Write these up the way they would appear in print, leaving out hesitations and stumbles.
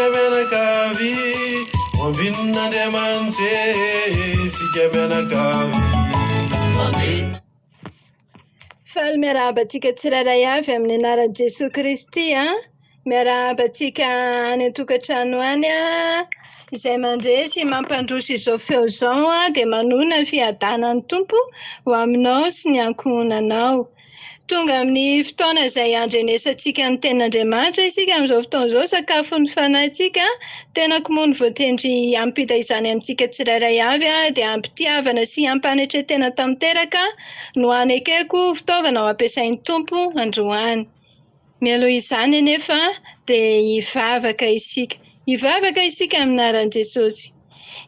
sika mianakavy oambinon'Andriamanitra sika mianakavy. Faly miarahabantsika tsirairay avy amin'ny anaran'i Jesosy Kristy miarahabantsika any an-tokantrano any izay mandresy mampandroso izao feo izao dia manona ny fiadanan'ny Tompo ho aminao sy ny ankohonanao. Tonga amin'ny fotoana izay andrenesantsika ny tenin'Andriamanitra isika amin'izao fotoana izao, sakafon'ny fanahintsika tenako moa ny voatendry ampita izany amintsika tsirairay avy dia ampitiavana sy ampanetretena tanteraka no anekeko fitaovana ho ampiasain'ny Tompo androany. Mialoha izany anefa dia hivavaka isika amin'ny anaran'i Jesosy.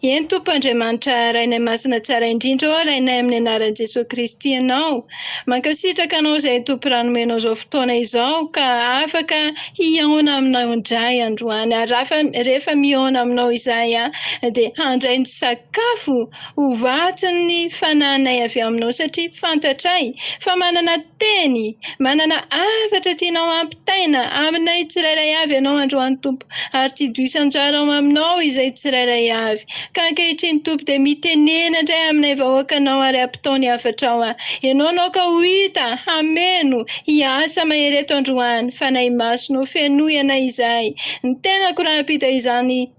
Eny Tompo Andriamanitra Rainay Masina tsara indrindra Rainay amin'ny anaran'i Jesosy Kristy ianao. Mankasitraka anao izay Tompo ranomenao izao fotoana izao ka afaka hiaona aminao indray androany. Ary rehefa mihaona aminao izay dia handray ny sakafo ho vatsin'ny fanahinay avy aminao satria fantatray fa manana teny, manana hafatra tianao ampitaina aminay tsirairay avy ianao androany Tompo. Ary tsy hidoisan-drara ao aminao izay tsirairay avy. Ka ankehitriny Tompo dia mitenena indray aminay vahoakanao ary ampitaony hafatrao ianao ka ho hita hameno hiasa mahery eto androany fanahy masonao fenoy anay izay. Ny tenako raha ampita izany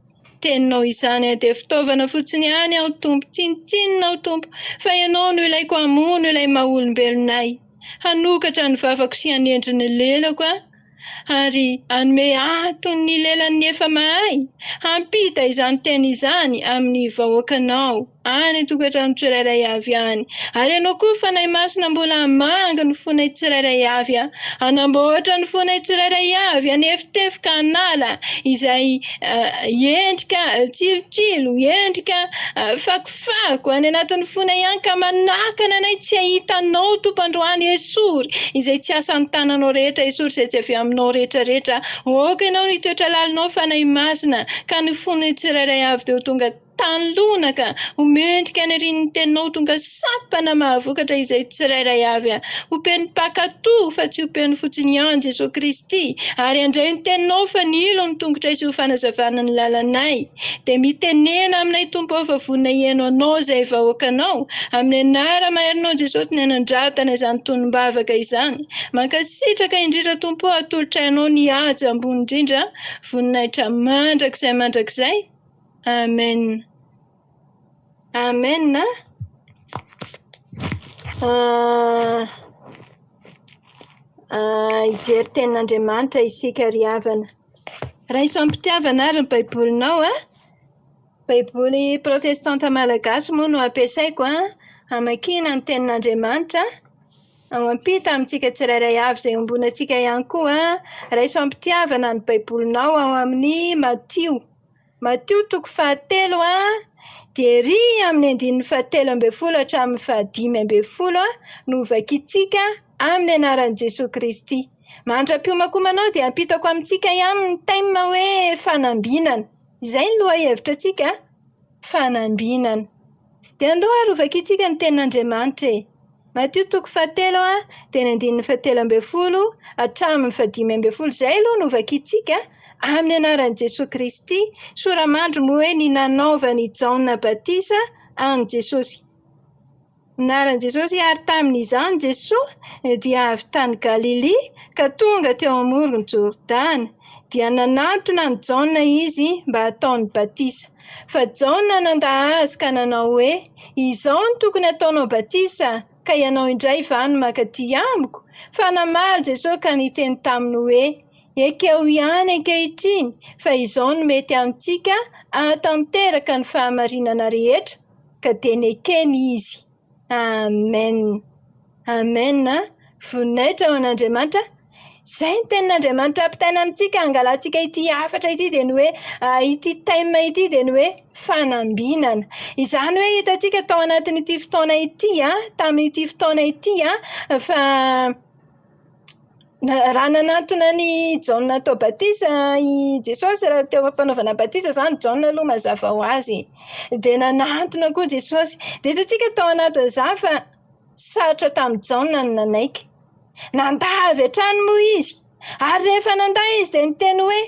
teninao izany dia fitaovana fotsiny ihany aho Tompo, tsinitsinina aho Tompo fa ianao no ilaiko hamono ilay maha-olombelonay, hanokatra ny vavako sy hanendry ny lelako ary hanome antony ny lelan'ny efa mahay hampita izany teny izany amin'ny vahoakanao any tokantrano tsirairay avy any. Ary ianao koa fanahy masina mbola manga ny fonay tsirairay avy hanamboatra ny fonay tsirairay avy hanefitefika hanala izay endrika tsilotsilo, endrika fakofako any anatin'ny fonay ihany ka manakana anay tsy ahitanao Tompo androany esory izay tsy asan'ny tananao rehetra esory izay tsy avy aminao rehetrarehetra. Oka ianao ny toetra lalinao fanahy masina ka ny fonay tsirairay avy teo tonga tanlonaka homendrika ny rinin'ny teninao tonga sampana mahavokatra izay tsirairay avy hompen'ny mpakatoa fa tsy hompen'ny fotsiny ihany Jesosy Kristy ary handray ny teninao fa ny ilo ny tongotra sy ho fanazavana ny lalanay. Dia mitenena aminay Tompo ao fa vonona hiaino anao izay vahoakanao amin'ny anara maherinao Jesosy ny anandratana izany tonom-bavaka izany. Mankasitraka indrindra Tompo atolotra ianao ny ady ambony indrindra voninahitra mandrakizay. Amen. Amen. Hijery tenin'Andriamanitra isika ry havana. Raha iso ampitiavana ary ny baibolinao baiboly protestanta malagasy moa no ampiasaiko hamakiana ny tenin'Andriamanitra ampita amintsika tsirairay avy izay ombonantsika ihany koa. Raha iso ampitiavana ny baibolinao ao amin'ny Matio 7 dia ry amin'ny 7:11 hatramin'ny 5:10 no vakitsika amin'ny anaran'i Jesosy Kristy. Mandra-piomakoa manao dia ampitako amintsika ihany ny thème hoe fanambinana. Izay ny lohahevitra antsika fanambinana. Dia andao ary ho vakitsika ny tenin'Andriamanitra Matio 7 dia ny 7:11 hatramin'ny 5:10 izay aloha no vakitsika amin'ny anaran'i Jesosy Kristy. Soramandry moa hoe ny nanaovany Jaona Batisa any Jesosy. Anaran'i Jesosy ary tamin'izany Jesosy dia avy tany Galilea ka tonga teo amoron'ny Jordana dia nanantona ny Jaona izy mba hataony Batisa. Fa Jaona nandahy azy ka nanao hoe izao ny tokony ataonao Batisa ka ianao indray va no mankaty amiko. Fa namaly Jesosy ka niteny taminy hoe ekeo ihany ankehitriny fa izao no mety amintsika ahatanteraka ny fahamarinana rehetra ka tenekeny izy. Amen. Amen. Voninahitra ho an'Andriamanitra. Izay ny tenin'Andriamanitra ampitaina amintsika hangalantsika ity hafatra ity dia ny hoe ity thème ity dia ny hoe fanambinana. Izany hoe hitantsika tao anatin'ity fotoana ity tamin'ity fotoana ity fa raha nanantona ny Jaona tao Batisa i Jesosy raha teo ampanaovana Batisa izany Jaona aloha mazava ho azy. Dia nanantona koa Jesosy. Dia hitantsika tao anatin'izany fa sarotra tamin'ny Jaona ny nanaiky. Nandà avy hatrany moa izy. Ary rehefa nandà izy dia niteny hoe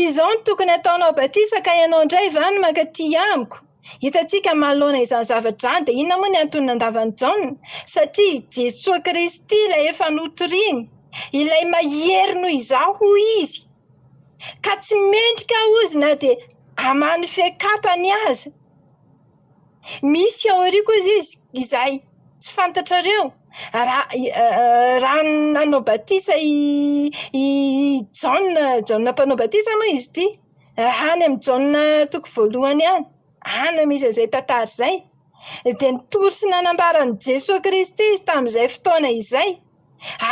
izao no tokony ataonao batisa ka ianao indray vany mankaty amiko. Hitantsika manoloana izany zavatra izany dia inona moa ny antonona andavantaona? Satria Jesosy Kristy ilay efa notoriany, ilay mahery noho izaho izy, ka tsy mendrika ozy na dia hamany fiakapany aza. Misy ao aoriana koa izy izay tsy fantatrareo. Raha nanao batisa i Jaona mpanao batisa moa izy ity, any amin'ny Jaona toko voalohany any, any misy izay tantara izay, dia nitory sy nanambaran'i Jesosy Kristy izy tamin'izay fotoana izay,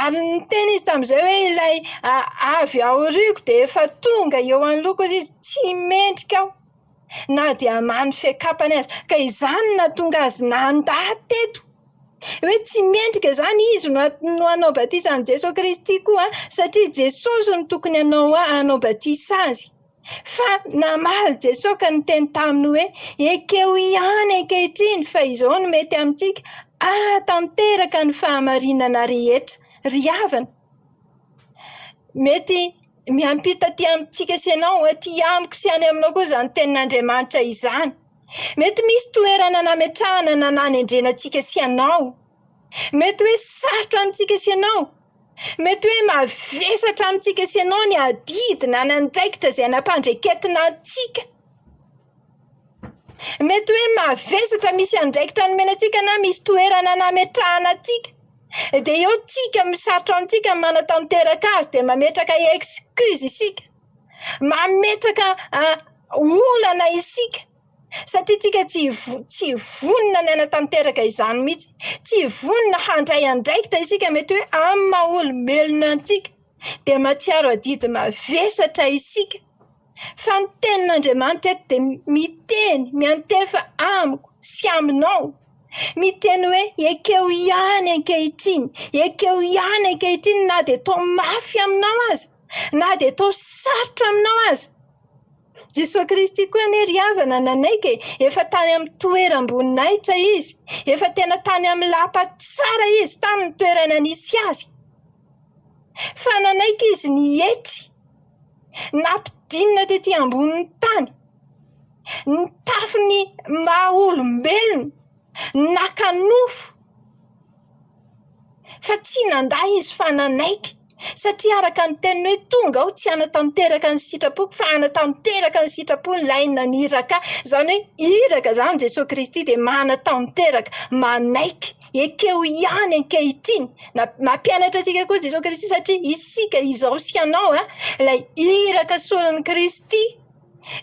ary niteny izy tamin'izay hoe ilay avy aoriako dia efa tonga eo anoloako izy tsy mendrika aho na dia hamany fiakapany azy, ka izany nahatonga azy nandà teto. Hoe tsy mendrika zany izy no hanao batisa an'i Jesosy Kristy koa, satria Jesosy no tokony hanao batisa azy. Fa namaly Jesosy ka niteny taminy hoe ekeo ihany ankehitriny fa izao no mety amintsika tanteraka ny fahamarinana rehetra ry havana. Mety miampita aty amintsika sy ianao, aty amiko sy any aminao koa izany tenin'Andriamanitra izany. Mety misy toerana nametrahana nanendrenantsika sy ianao. Mety hoe sarotra amintsika sy ianao. Mety hoe mavesatra amintsika sy ianao ny adidina nandraikitra izay nampandreketina antsika. Mety hoe mavesatra misy andraikitra nomenantsika na misy toerana nametrahana antsika. Dia eo tsika misarotra amintsika manatanteraka azy dia mametraka excuse isika. Mametraka olana isika. Satria tsika tsy vonona ny anatanteraka izany mihitsy. Tsy vonona handray andraikitra isika mety hoe amin'ny maha olombelona antsika. Dia mahatsiaro adidy mavesatra isika. Fa ny tenin'Andriamanitra eto dia miteny miantefa amiko sy aminao. Miteny hoe ekeo ihany ankehitriny, ekeo ihany ankehitriny na dia tao mafy aminao aza, na dia tao sarotra aminao aza. Jesosy Kristy koa anie ry havana nanaiky efa tany amin'ny toeram-boninahitra izy, efa tena tany amin'ny lapa tsara izy tamin'ny toerana nisy azy. Fa nanaiky izy nihetry, nampidinina tetỳ ambonin'ny tany, nitafy ny maha olombelona, nakanofo. Fa tsy nandà izy fa nanaiky. Satria araka ny teniny hoe tonga aho tsy hanatanteraka ny sitrapoko fa hanatanteraka ny sitrapony ilay naniraka. Izany hoe iraka izany Jesosy Kristy dia manatanteraka, manaiky, ekeo ihany ankehitriny. Mampianatra antsika koa Jesosy Kristy satria isika izao sy ianao ilay iraka solon'i Kristy.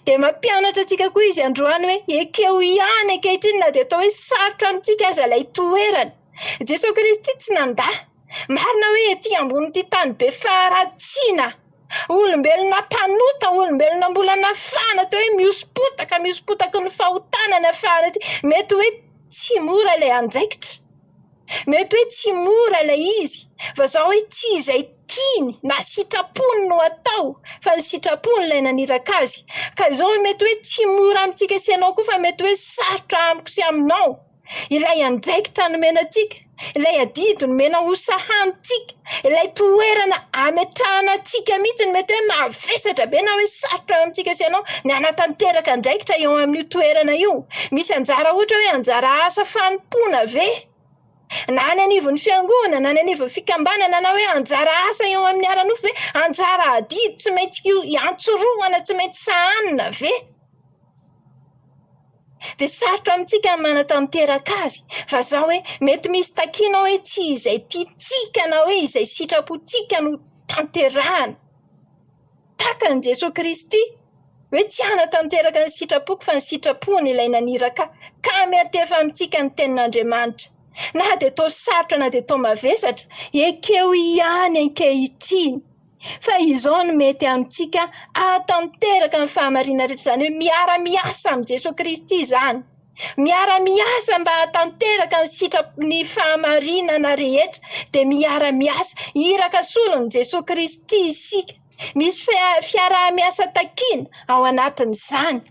Dia mampianatra antsika koa izy androany hoe ekeo ihany ankehitriny na dia atao hoe sarotra amintsika aza ilay toerana. Jesosy Kristy tsy nandà. Marina hoe ety ambony ity tany be faharatsiana, olombelona mpanota, olombelona mbola nafana tao hoe miosopotaka ny fahotana nafana ity. Mety hoe tsy mora ilay andraikitra. Mety hoe tsy mora ilay izy. Fa izao hoe tsy izay tiany na sitrapony no atao, fa ny sitrapony ilay naniraka azy. Ka izao mety hoe tsy mora amintsika sy ianao koa fa mety hoe sarotra amiko sy aminao. Ilay andraikitra nomenantsika, ilay adidy nomena ho sahantsika, ilay toerana ametrahana antsika mihitsy mety hoe mavesatra be na hoe sarotra amintsika sy ianao ny anatanteraka andraikitra eo amin'ny toerana io. Misy anjara ohatra hoe anjara asa fanompoana ve? Na any anivon'ny fiangonana, na any anivon'ny fikambanana na hoe anjara asa eo amin'ny aranofo ve? Anjara adidy tsy maintsy antsoroana, tsy maintsy sahanina ve? Dia sarotra amintsika manatanteraka azy. Fa izao hoe mety misy takiana hoe tsy izay tiantsika na hoe izay sitrapontsika no tanterahana. Takan'i Jesosy Kristy hoe tsy hanatanteraka ny sitrapoko fa ny sitrapony ilay naniraka. Ka miantefa amintsika ny tenin'Andriamanitra. Na dia tao sarotra na dia tao mavesatra, ekeo ihany ankehitriny. Fa izao no mety amintsika hatanteraka ny fahamarinana rehetra, izany hoe miara-miasa amin'ny Jesosy Kristy izany. Miara-miasa mba hatanteraka ny fahamarinana rehetra dia miara-miasa iraka solon'i Jesosy Kristy isika. Misy fiaraha-miasa takiana ao anatin'izany.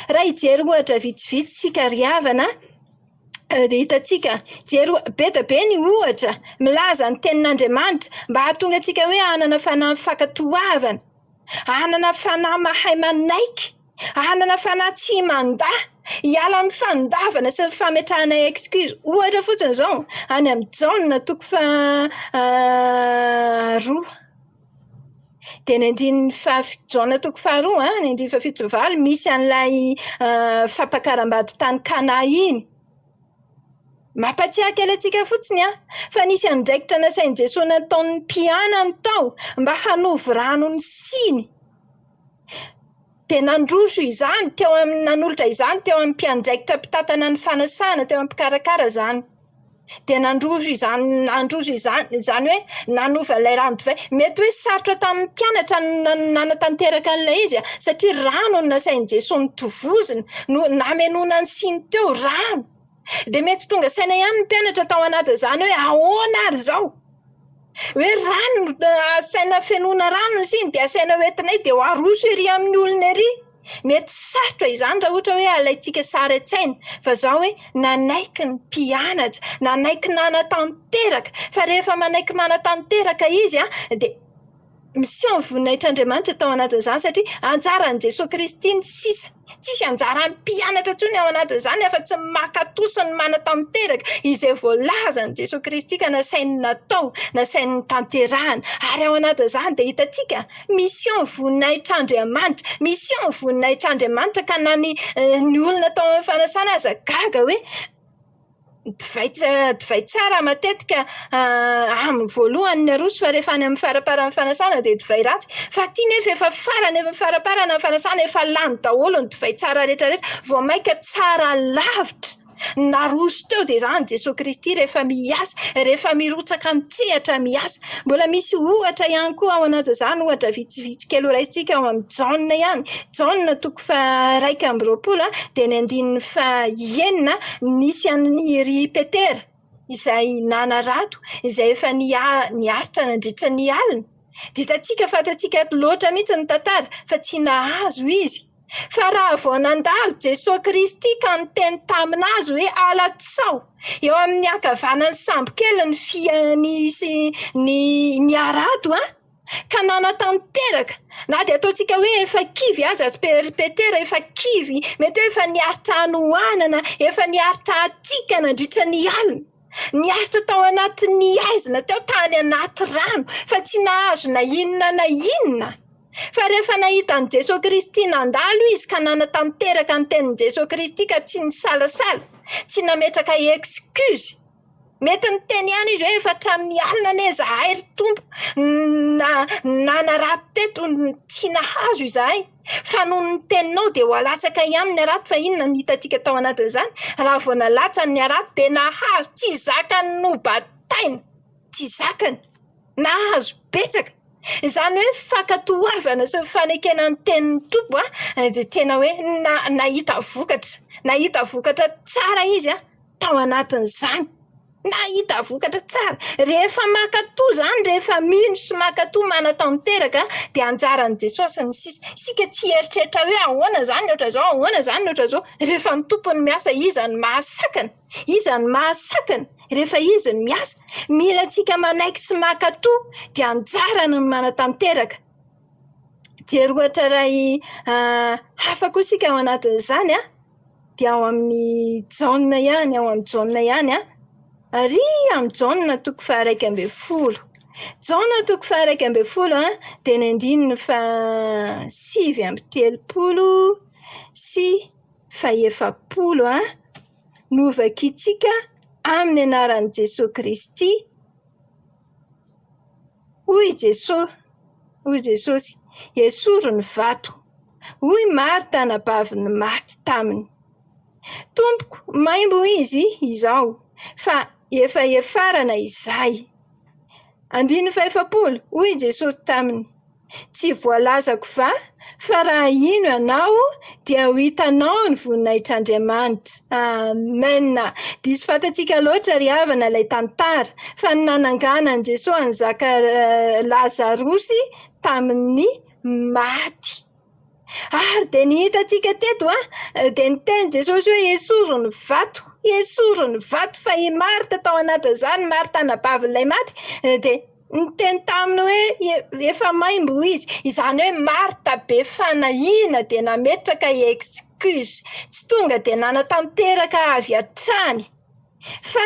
Raha hijery ohatra vitsivitsy sika ry havana, dia hitantsika be dia be ny ohatra milaza ny tenin'Andriamanitra mba hahatonga antsika hoe hanana fanahy fankatoavana. anana fanahy mahay manaiky, anana fanahy tsy mandahy, hiala amin'ny fanondavana sy ny fametrahana excuse. Ohatra fotsiny zao any amin'ny Jaona toko roa de ny andininy Jaona toko faharoa ny andiny fafito valo misy an'ilay fampakaram-bady tany Kana iny. Mampatsiahy kely antsika fotsiny fa nisy andraikitra nasain'i Jesosy nataon'ny mpianany tao mba hanovy rano ny siny. De nandroso izany nanolotra izany teo amin'ny mpiandraikitra mpitantana ny fanasana teo amin'ny mpikarakara zany. De nandroso izany hoe nanova ilay rano divay. Mety hoe sarotra tamin'ny mpianatra nanatanteraka an'ilay izy satria rano no nasain'i Jesosy nitovozina namenoana ny siny teo rano. De mety tonga saina ihany ny mpianatra tao anatin'izany hoe ahoana ary zao? Hoe rano asaina fenoana rano ny siny de asaina hoentinay de ho aroso ery amin'ny olona ery. Mety sarotra izany raha ohatra hoe alaitsika sara an-tsaina fa zao hoe nanaiky ny mpianatra, nanaiky nanatanteraka, fa rehefa manaiky manatanteraka izy de miseho ny voninahitran'Andriamanitra tao anatin'izany satria anjaran'i Jesosy Kristy ny sisa. Tsisy anjaran'ny mpianatra intsony ao anatin'izany afa-tsy ny makatò sy ny manatanteraka izay voalazan'i Jesosy Kristy ka nasainy natao, nasainy nitanterahana. Ary ao anatin'izany de hitantsika miseho ny voninahitran'Andriamanitra, miseho ny voninahitran'Andriamanitra ka na ny olona tao amin'ny fanasana aza gaga hoe divay tsara matetika amin'ny voalohany ny aroso fa rehefa any amin'ny faraparan'ny fanasana de divay ratsy. Fa ty nefa efa farany efa faraparana ny fanasana efa lany daholo ny divay tsara rehetrarehetra vao maika tsara lavitra naroso teo de zany Jesosy Kristy rehefa miasa, rehefa mirotsaka mitsehatra miasa. Mbola misy ohatra ihany koa ao anatin'izany, ohatra vitsivitsy kely ho raisitsika ao amin'ny Jaona ihany. Jaona toko 1:20 de ny andininy 9 nisy an'ny ry Petera izay nana rato izay efa niaritra nandritra ny alina. Ditantsika fatatsika loatra mihitsy ny tantara fa tsy nahazo izy. Fa raha vao nandalo Jesosy Kristy ka niteny taminazy hoe alatsao eo amin'ny ankavanan'ny sambo kely ny arato ka nanatanteraka. Na de ataotsika hoe efa kivy aza Petera efa kivy, mety hoe efa niaritra hanohanana, efa niaritra hatsika nandritra ny alina. Niaritra tao anatin'ny aizina teo tany anaty rano fa tsy nahazo na inona. Fa rehefa nahitan'i Jesosy Kristy nandalo izy ka nanatanteraka ny tenin'i Jesosy Kristy ka tsy nisalasala, tsy nametraka excuse. Mety niteny ihany izy hoe efa hatramin'ny alina anie zahay ry Tompo, nanarato teto tsy nahazo izahay. Fa noho ny teninao de ho alatsaka ihany ny arato fa inona ny hitantsika tao anatin'izany? Raha vao nalatsa ny arato de nahazo, tsy zakany no bataina, tsy zakany, nahazo betsaka. Izany hoe fankatoavana sy fanekena ny tenin'ny Tompo de tena hoe nahita vokatra tsara izy tao anatin'izany. Nahita vokatra tsara. Rehefa makatò zany, rehefa mino sy makatò manatanteraka de anjaran'i Jesosy ny sisa. Sika tsy eritreritra hoe ahoana zany oatra zao, ahoana zany oatra zao. Rehefa ny tompony miasa iza ny mahasakana. Rehefa izy ny miasa, mila tsika manaiky sy makatò de anjarany ny manatanteraka. Jery ohatra ray hafa koa sika ao anatin'izany de ao amin'ny Jaona ihany, Ary amin'ny Jaona toko 1:20. Jaona toko 1:20 de ny andininy 7:30 sy 70 novakitsika amin'ny anaran'i Jesosy Kristy. Hoy Jesosy, esoro ny vato. Hoy Marta nabavy ny maty taminy. Tompoko, maimbo izy izao, fa efa efarana izay. 70. Hoy Jesosy taminy, tsy voalazako fa raha ino ianao dia ho hitanao ny voninahitran'Andriamanitra. Amen. Diso fatatsika loatra ry havana ilay tantara fa ny nananganan'i Jesosy ny zaka Lazarosy tamin'ny maty. Ary de ny hitantsika teto de niteny Jesosy hoe esoro ny vato fa i Marta tao anatin'izany, Marta nabavin'ilay maty, de Nyteny taminy hoe efa maimbo izy, izany hoe Marta be fanahina de nametraka excuse, tsy tonga de nanatanteraka avy hatrany. Fa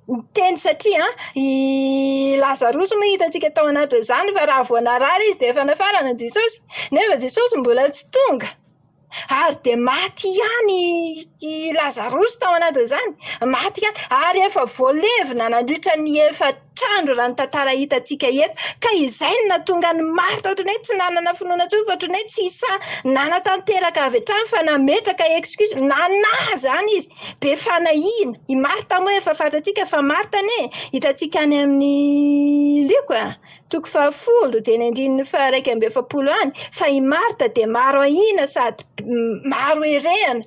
nyteny satria i Lazarosy moa hitantsika tao anatin'izany fa raha vao narary izy de efa nafarana Jesosy, nefa Jesosy mbola tsy tonga. Ary de maty ihany i Lazarosy tao anatin'izany, maty ihany ary efa voalevina nandritra ny efatr'andro raha ny tantara hitantsika eto, ka izay no nahatonga ny Marta ohatrany hoe tsy nanana finoana intsony fa ohatrany hoe tsy nanatanteraka avy hatrany fa nametraka excuse, nanahy zany izy, be fanahina. I Marta moa efa fantatsika fa Marta anie hitantsika any amin'ny lioko toko 10 de ny andininy 120 any, fa i Marta de maro ahina sady maro erehana.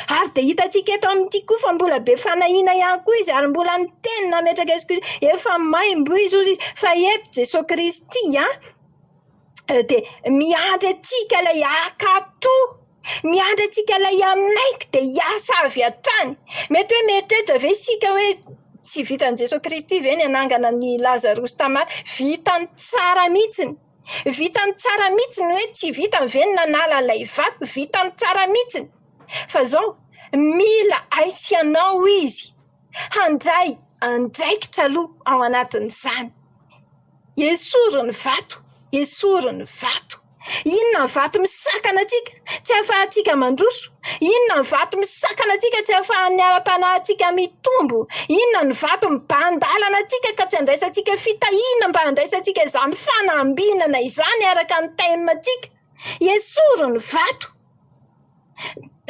Ary de hitantsika eto amin'ity koa fa mbola be fanahina ihany koa izy ary mbola miteny nametraka excuse, efa maimbo izy ozy fa eto Jesosy Kristy de miandry atsika ilay akato, miandry atsika ilay anaiky de hiasa avy hatrany. Mety hoe mieritreritra ve isika hoe tsy vitan'i Jesosy Kristy ve ny anangana ny Lazarosy tamaty? Vitany tsara mihitsiny. Vitany tsara mihitsiny, hoe tsy vitany ve ny nanala ilay vato, vitany tsara mihitsiny. Fa zao mila aisianao izy handray andraikitra aloha ao anatin'izany. Esoro ny vato, esoro ny vato. Inona ny vato misakana atsika tsy ahafahantsika mandroso? Inona ny vato misakana atsika tsy ahafahan'ny ara-panahintsika mitombo? Inona ny vato mibandalana atsika ka tsy andraisantsika fitahiana mba andraisantsika izany fanambinana izany araka ny taimatsika? Esoro ny vato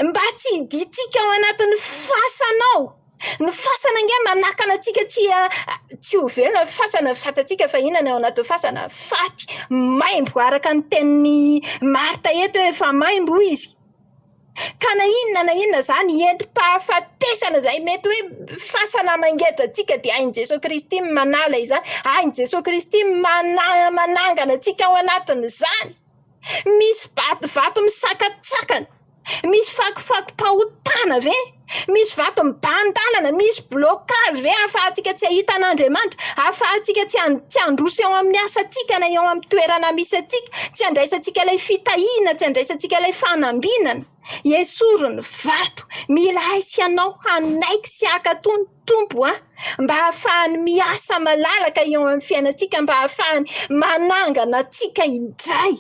mba tsy hiditsika ao anatin'ny fasanao. Ny fasana nge manakana atsika tsy ho velona fasana, fantatsika fa inona ny ao anaty fasana? Faty, maimbo araka ny tenin'ny Marta eto efa maimbo izy. Ka na inona zany entim-pahafatesana zay mety hoe fasana mangeda atsika de hain' Jesosy Kristy manala izany, hain' Jesosy Kristy manangana atsika ao anatin'izany. Misy vato misakatsakana, misy fakofako-pahotana ve? Misy vato mibandalana, misy blocage ve ahafahantsika tsy ahita an'Andriamanitra, ahafahantsika tsy handroso eo amin'ny asantsika na eo amin'ny toerana misy atsika, tsy andraisantsika ilay fitahiana, tsy andraisantsika ilay fanambinana. Esoro ny vato, mila aisianao hanaiky sy hakatony tompo mba ahafahany miasa malalaka eo amin'ny fiainantsika, mba ahafahany manangana atsika indray,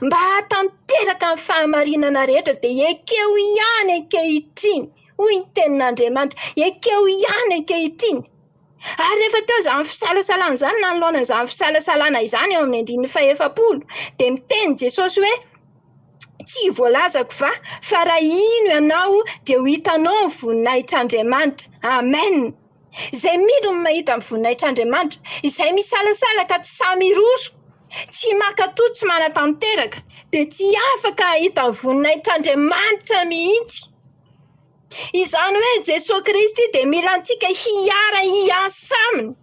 mba hatanteraka ny fahamarinana rehetra de ekeo ihany ankehitriny. Hoy ny tenin'Andriamanitra, ekeo ihany ankehitriny. Ary rehefa teo izany fisalasalana izany, nanoloana izany fisalasalana izany eo amin'ny 140 de miteny Jesosy hoe tsy voalazako fa raha ino ianao de ho hitanao ny voninahitr'Andriamanitra. Amen. Izay milo ny mahita ny voninahitr'Andriamanitra, izay misalasala ka tsy samy roso, tsy makatoa, tsy manatanteraka, de tsy afaka ahita ny voninahitr'Andriamanitra mihitsy. Izany hoe Jesosy Kristy de mila antsika hiara hiasa aminy.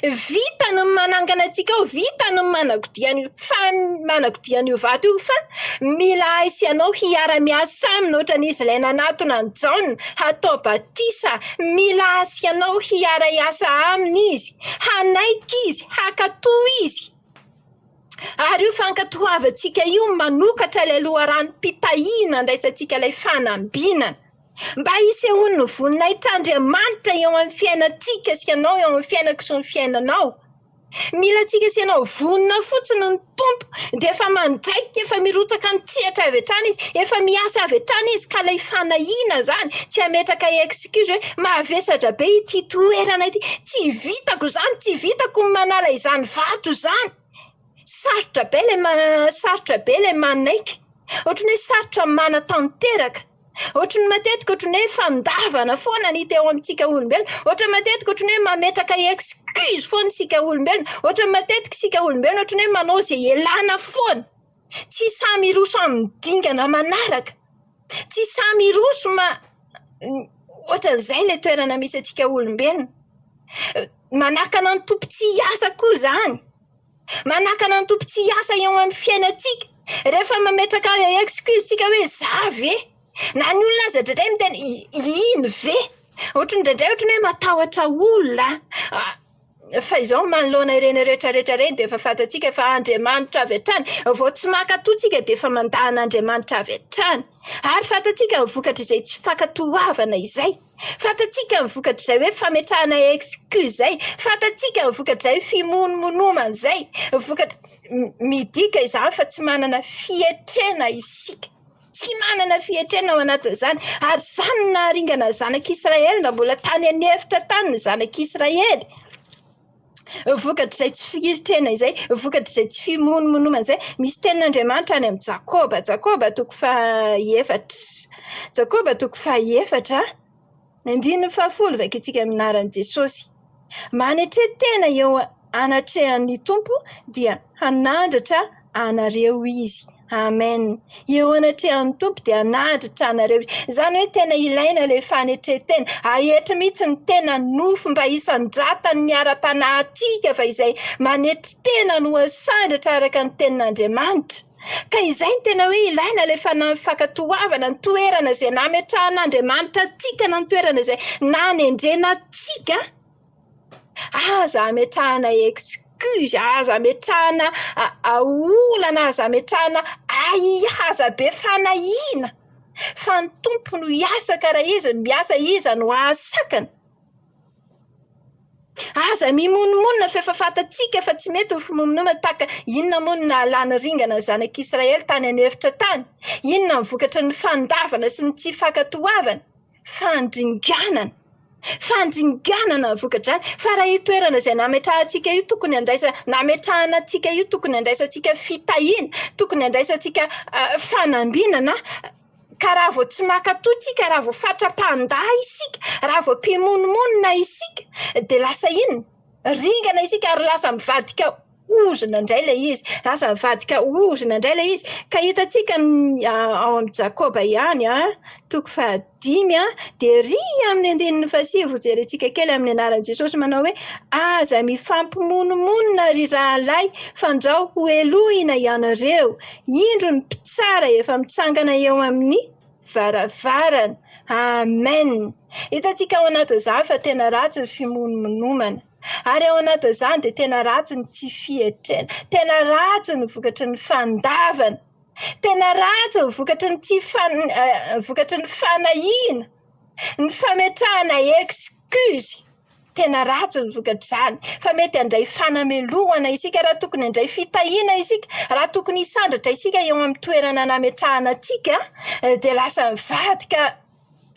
Vita no manangana atsika ao, vita no managodian'io vato io, fa mila aisianao hiara miasa aminy, ohatran'izy ilay nanatona ny Jaona hatao batisa, mila asianao hiara hiasa aminy izy, hanaiky izy, hakatoa izy. Ary io fankatoavantsika io manokatra ilay loharanom-pitahiana andraisantsika ilay fanambinana, mba hisehoany ny voninahitr'Andriamanitra eo amin'ny fiainantsika sy ianao, eo amin'ny fiainako sy ny fiainanao. Mila tsika sy ianao vonina fotsiny ny tompo, de efa mandraiky, efa mirotsaka ny tsehatra avy hatrany izy, efa miasa avy hatrany izy, ka ilay fanahiana zany tsy ametraka excuse hoe mavesatra be ity toerana ity, tsy vitako zany, tsy vitako manala izany vato zany. Sarotra be le manaiky, ohatrany hoe sarotra manatanteraka, ohatrany matetika ohatrany hoe fandavana foana ny hita eo amintsika olombelona, ohatrany matetika ohatrany hoe mametraka excuse foana isika olombelona, ohatrany matetika isika olombelona ohatrany hoe manao izay elana foana, tsy samy roso amin'ny dingana manaraka, tsy samy roso ohatran'izay le toerana misy atsika olombelona. Manakana ny tompo tsy hiasa koa zany, manakana ny tompo tsy hiasa eo amin'ny fiainantsika, rehefa mametraka excuse tsika hoe za ve, na ny olona aza indray miteny ino ve, ohatrany indray ohatrany hoe matahotra olona, fa izao manoloana ireny rehetrarehetra reny dia efa fantatsika fa Andriamanitra avy hatrany, vao tsy mankatoatsika dia efa mandahan'Andriamanitra avy hatrany. Ary fantatsika ny vokatra izay tsy fankatoavana izay. Fantatsika ny vokatra izay hoe fametrahana excuse izay. Fantatsika ny vokatra izay fimonomonomana izay. Vokatra midika izany fa tsy manana fietrena isika. Tsy manana fietrena ao anatin'izany. Ary izany naharingana ny zanak'Israely na mbola tany anefitra tany ny zanak'Israely. Vokatra izay tsy fietrena izay, vokatra izay tsy fimonomonomana izay, misy tenin'Andriamanitra any amin'ny Jakoba, Jakoba 4:7. Jakoba 4:7, 10:10 vakitsika amin'ny anaran'i Jesosy. Manetretena eo anatrehan'ny Tompo dia hanandratra anareo izy. Amen. Eo anatrehan'ny Tompo dia hanandratra anareo. Izany hoe tena ilaina ilay fanetretena. Ahetra mihitsy ny tena nofo mba hisandratan'ny ny ara-panahintsika fa izay manetretena no hasandratra araka ny tenin'Andriamanitra. Ka izay ny tena hoe ilaina ilay fankatoavana ny toerana izay nametrahan'Andriamanitra antsika na ny toerana izay nanendrena antsika. Aza ametrahana excuse, aza ametrahana olana, aza ametrahana aza be fanahina. Fa ny Tompo no hiasa karaha izy, miasa iza no asakana. Aza mimonomonina fa efa fantatsika fa tsy mety ho fimonomonana tahaka inona moa no nahalany ringana ny zanak'Israely tany anefitra tany. Inona ny vokatry ny fandavana sy ny tsy fankatoavana? Fandringanana. Fandringanana ny vokatra izany. Fa raha io toerana izay nametrahantsika io tokony nametrahana antsika io tokony handraisantsika fitahiana, tokony handraisantsika fanambinana. Ka raha vao tsy mankatoatsika, raha vao fatra-pandahy isika, raha vao mpimonomonina isika, dia lasa inona? Ringana isika ary lasa mivadika ozona indray ilay izy. Lasa mivadika ozona indray ilay izy. Ka hitantsika ao amin'ny Jakoba ihany, 5:10, dia ry amin'ny 7 jerentsika kely amin'ny anaran'i Jesosy manao hoe aza mifampimonomonina ry rahalahy fandrao ho elohina ianareo. Indro ny mpitsara efa mitsangana eo amin'ny varavarana. Amen. Hitantsika ao anatin'izany fa tena ratsy ny fimonomonomana. Ary ao anatin'izany dia tena ratsy ny tsy fietrena. Tena ratsy ny vokatry ny fandavana. Tena ratsy ny vokatry ny vokatry ny fanahina. Ny fametrahana excuse. Tena ratsy ny vokatra izany. Fa mety handray fanamelohana isika raha tokony handray fitahiana isika, raha tokony hisandratra isika eo amin'ny toerana nametrahana antsika, dia lasa mivadika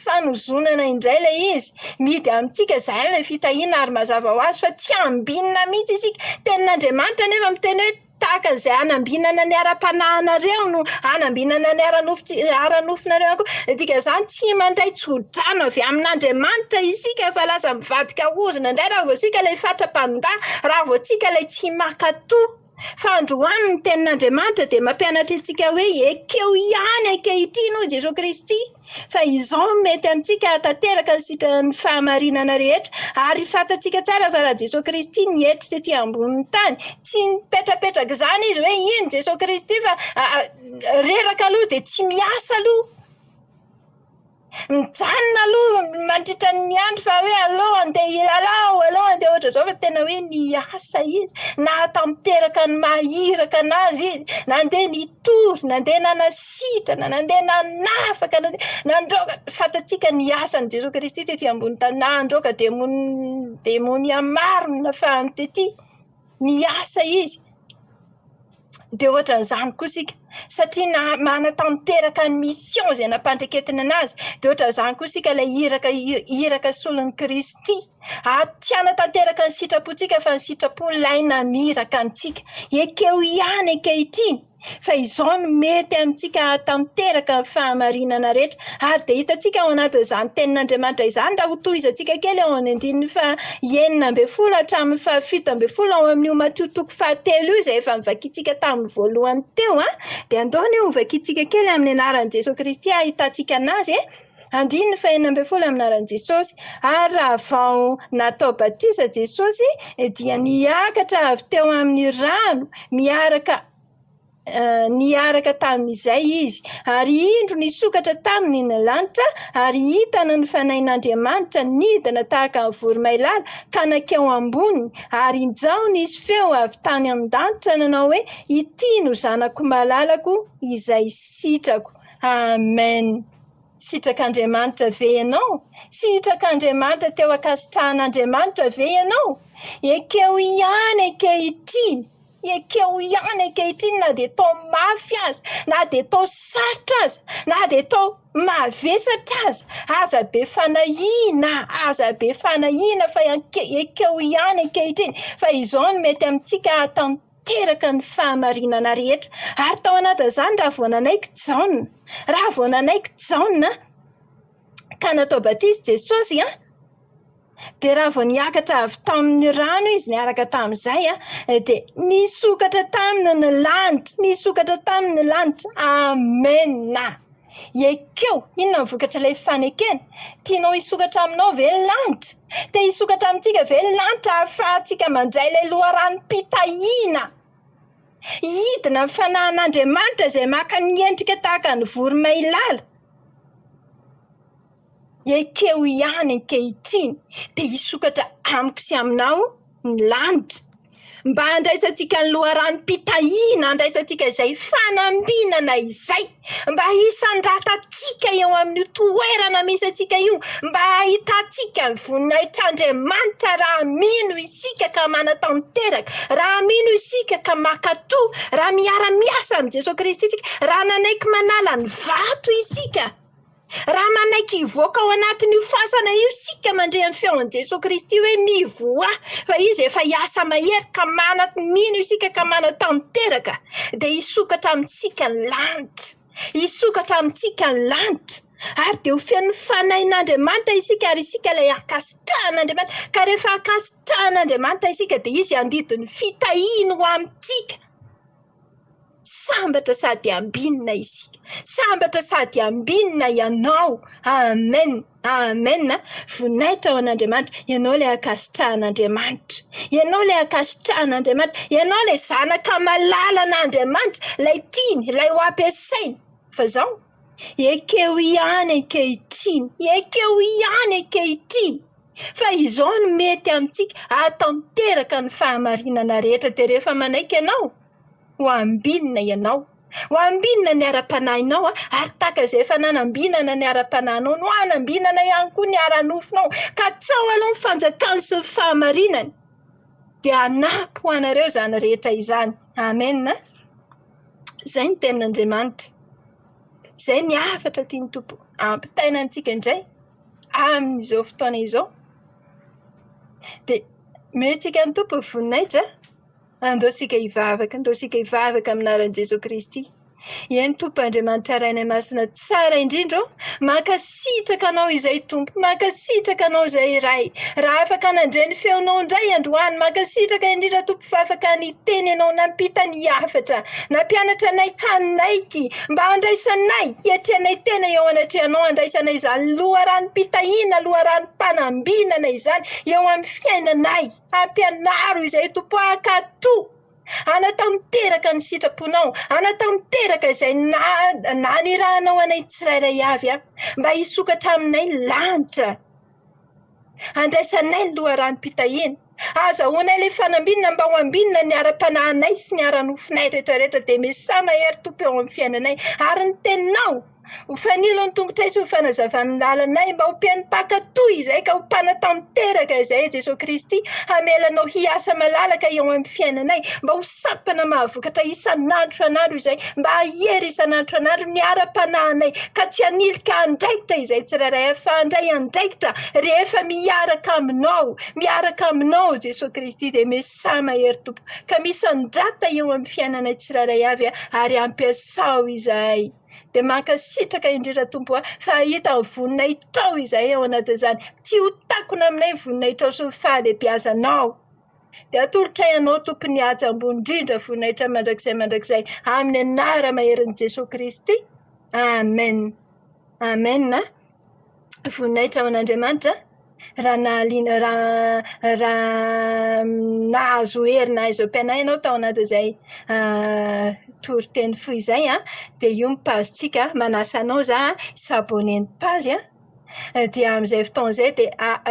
fanozonana indray ilay izy. Midy amintsika izay ilay fitahiana ary mazava ho azy fa tsy ambinina mihitsy isika. Tenin'Andriamanitra nefa miteny hoe tahaka izay hanambinana ny ara-panahinareo no hanambinana ny ara-nofinareo koa. Dika izany tsy mandray tsodrano avy amin'Andriamanitra isika fa lasa mivadika ozona indray raha vao isika ilay fatra-pandahy, raha vao isika ilay tsy mankatoa. Fa androany ny tenin'Andriamanitra dia mampianatra antsika hoe ekeo ihany ankehitriny hoy Jesosy Kristy. Fa izao mety amintsika tanteraka ny sitrany fahamarinana rehetra. Ary fantatsika tsara fa raha Jesosy Kristy nietry tetỳ ambonin'ny tany, tsy nipetrapetraka izany izy hoe iny Jesosy Kristy fa reraka aloha dia tsy miasa aloha. Mijanona aloha mandritra ny andro fa hoe aleo andeha hilalao, aleo andeha ohatra izao fa tena hoe niasa izy. Nahatanteraka ny mahiraka anazy izy. Nandeha nitory, nandeha nanasitrana, nandeha nanafaka, nandroaka. Fantatsika ny asan'i Jesosy Kristy tetỳ ambony tany. Nandroaka demonia maro no nafahany tetỳ. Niasa izy. Dia ohatran'izany koa isika. Satria manatanteraka ny mission izay nampandreketina anazy. Dia ohatran'izany koa isika ilay iraka solon'i Kristy. Tsy hanatanteraka ny sitrapontsika fa ny sitrapo ilay naniraka antsika. Ekeo ihany ankehitriny. Fa izao no mety amintsika hatanteraka ny fahamarinana rehetra. Ary dia hitantsika ao anatin'izany tenin'Andriamanitra izany raha ho tohizantsika kely ao amin'ny 9:10 hatramin'ny 7:10 ao amin'io Mateo 7 izay efa nivakitsika tamin'ny voalohany teo. Dia andaony eo nivakitsika kely amin'ny anaran'i Jesosy Kristy ahitantsika anazy. 9:11 amin'ny anaran'i Jesosy. Ary raha vao natao batisa Jesosy dia niakatra avy teo amin'ny rano miaraka niaraka tamin'izay izy ary indro nisokatra taminy ny lanitra ary hitana ny fanahin'Andriamanitra nidina tahaka ny voromailala ka nakeo amboniny ary injaony izy feo avy tany an-danitra nanao hoe ity no zanako malalako izay sitrako. Amen. Sitrak'Andriamanitra ve ianao? Sitrak'Andriamanitra teo akasitrahan'Andriamanitra ve ianao? Ekeo ihany ankehitriny. Ekeo ihany ankehitriny na dia tao mafy aza, na dia tao sarotra aza, na dia tao mavesatra aza, aza be fanahiana fa ekeo ihany ankehitriny fa izao no mety amintsika hatanteraka ny fahamarinana rehetra. Ary tao anatin'izany raha vao nanaiky Jaona ka natao batisa Jesosy dia raha vao niakatra avy tamin'ny rano izy niaraka tamin'izay dia nisokatra taminy ny lanitra. Amena. Ekeo inona ny vokatra ilay fanekena? Tianao hisokatra aminao ve ny lanitra? Te hisokatra amintsika ve ny lanitra ahafahantsika mandray ilay loharanom-pitahiana? Hidina ny fanahin'Andriamanitra izay maka ny endrika tahaka ny voromailala. Ekeo ihany ankehitriny dia hisokatra amiko sy aminao ny lanitra mba handraisantsika ny loharanom-pitahiana, handraisantsika izay fanambinana izay, mba hisandratantsika eo amin'ny toerana misy antsika io, mba hahitantsika ny voninahitr'Andriamanitra raha mino isika ka manatanteraka, raha mino isika ka makatoa, raha miara-miasa amin'ny Jesosy Kristy isika, raha nanaiky manala ny vato isika, raha manaiky hivoaka ao anatin'io fasana io isika mandray amin'ny feon'i Jesosy Kristy hoe mivoa fa izy efa hiasa mahery ka mino isika ka manatanteraka dia hisokatra amintsika ny lanitra, hisokatra amintsika ny lanitra ary dia ho feno fanahin'Andriamanitra isika ary isika ilay akasitrahan'Andriamanitra ka rehefa akasitrahan'Andriamanitra isika dia izy handidiny fitahiana ho amintsika. Sambatra sady ambinina isika, sambatra sady ambinina ianao. Amen. Amen. Vonaitra ao an'Andriamanitra, ianao ilay akasitrahan'Andriamanitra, ianao ilay akasitrahan'Andriamanitra, ianao ilay zanaka malalan'Andriamanitra, ilay tiany, ilay ho ampiasainy. Fa izao ekeo ihany ankehitriny, ekeo ihany ankehitriny fa izao no mety amintsika hatanteraka ny fahamarinana rehetra. Dia rehefa manaiky ianao ho ambinina ianao, ho ambinina ny ara-panahinao ary tahaka izay efa nanambinana ny ara-panahinao no hanambinana ihany koa ny ara-nofinao ka tsao aloha ny fanjakany sy ny fahamarinany dia hanampy ho anareo izany rehetra izany. Amen. Izay ny tenin'Andriamanitra, izay ny hafatra tiany Tompo ampitaina antsika indray amin'izao fotoana izao. Dia metsika ny Tompo voninahitra, andao sika hivavaka aminaran'i Jesosy Kristy. Eny Tompo Andriamanitra Rainay Masina tsara indrindra, mankasitraka anao izay Tompo, mankasitraka anao izay Ray. Raha afaka nandray ny feonao indray androany, mankasitraka indrindra Tompo fa afaka niteny anao nampita ny hafatra, nampianatra anay hanaiky mba handraisanay, hiatrehanay tena eo anatrehanao, handraisanay izany loharanom-pitahiana, loharanom-panambinana izany eo amin'ny fiainanay. Ampianaro izay Tompo akatoa, anatanteraka ny sitraponao, anatanteraka izay nanirahanao anay tsirairay avy mba hisokatra aminay lanitra, handraisanay ny loharanom-pitahiana, azahoanay ilay fanambinana mba ho ambinina ny ara-panahinay sy ny ara-nofinay rehetrarehetra dia miasa mahery Tompo eo amin'ny fiainanay ary ny teninao ho fanilo ny tongotra sy ho fanazavan'ny lalanay mba ho mpianim-pakatoa izay ka ho mpanatanteraka izay Jesosy Kristy, hamelanao hiasa malalaka eo amin'ny fiainanay mba ho sampana mahavokatra isan'andro izay, mba hahery isan'andro ny ara-panahinay ka tsy hanilika andraikitra izay tsirairay fa handray andraikitra rehefa miaraka aminao Jesosy Kristy dia miasa mahery Tompo ka misandrata eo amin'ny fiainanay tsirairay avy ary ampiasao izay. Dia mankasitraka indrindra Tompo fa hita ny voninahitao izay ao anatin'izany, tsy ho takona aminay ny voninahitao sy ny fahalehibiazanao. Dia atolotra ianao Tompo ny haja ambony indrindra voninahitra mandrakizay amin'ny anara maherin'i Jesosy Kristy. Amen. Amen. Voninahitra ao an'Andriamanitra, raha nahazo hery nahazo am-pianay ianao tao anatin'izay toriteny foy izay dia io mipazontsika manasa anao za saboneny pazy dia amin'izay fotoana izay dia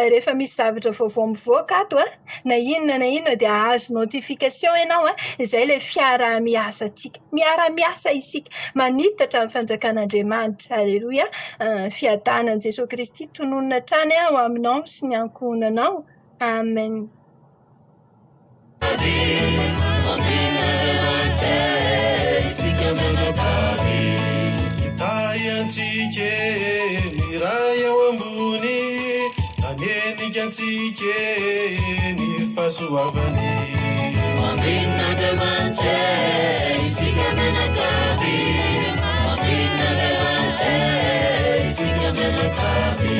rehefa misy zavatra vaovao mivoaka ato na inona dia ahazo notification ianao izay ilay fiarah-miasantsika miara-miasa isika manitatra amin'ny fanjakan'Andriamanitra aleloia fiadanan'i Jesosy Kristy tononona hatrany ho aminao sy ny ankohonanao amen. Itayantsike ny ray ao ambony aneninkatsike ny fahasoavany Amin'Andriamanitra isika mianakavy Amin'Andriamanitra isika mianakavy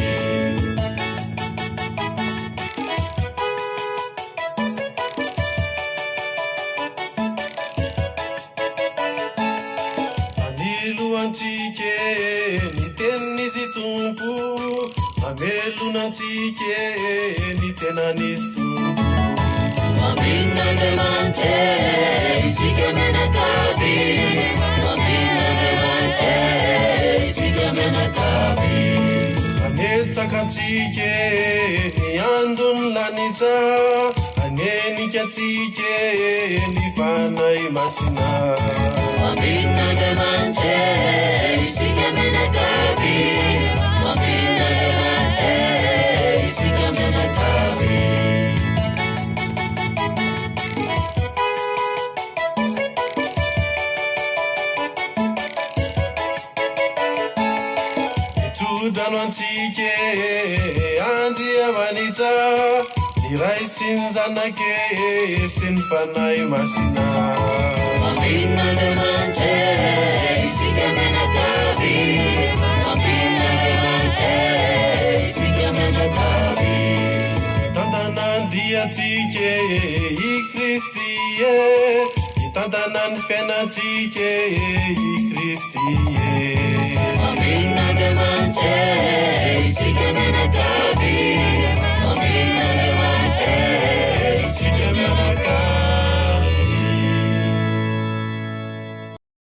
Aniloantsike ny tenin'izy tompo mamelonantsike ny tenan'izy tompo Amin'Andriamanitra isika mianakavy Amin'Andriamanitra isika mianakavy Anetsakatsike ny andony lanitsa aneninkatsike ny fanay masina Amin'Andriamanitra isika mianakavy Amin'Andriamanitra isika mianakavy Tsodrano antsike andriamanitra ny ray sy ny zanake sy ny fanay masina Amin'Andriamanitra isika mianakavy Amin'Andriamanitra isika mianakavy Tantanandiatsike i Kristy itantanany fiainatsike i Kristy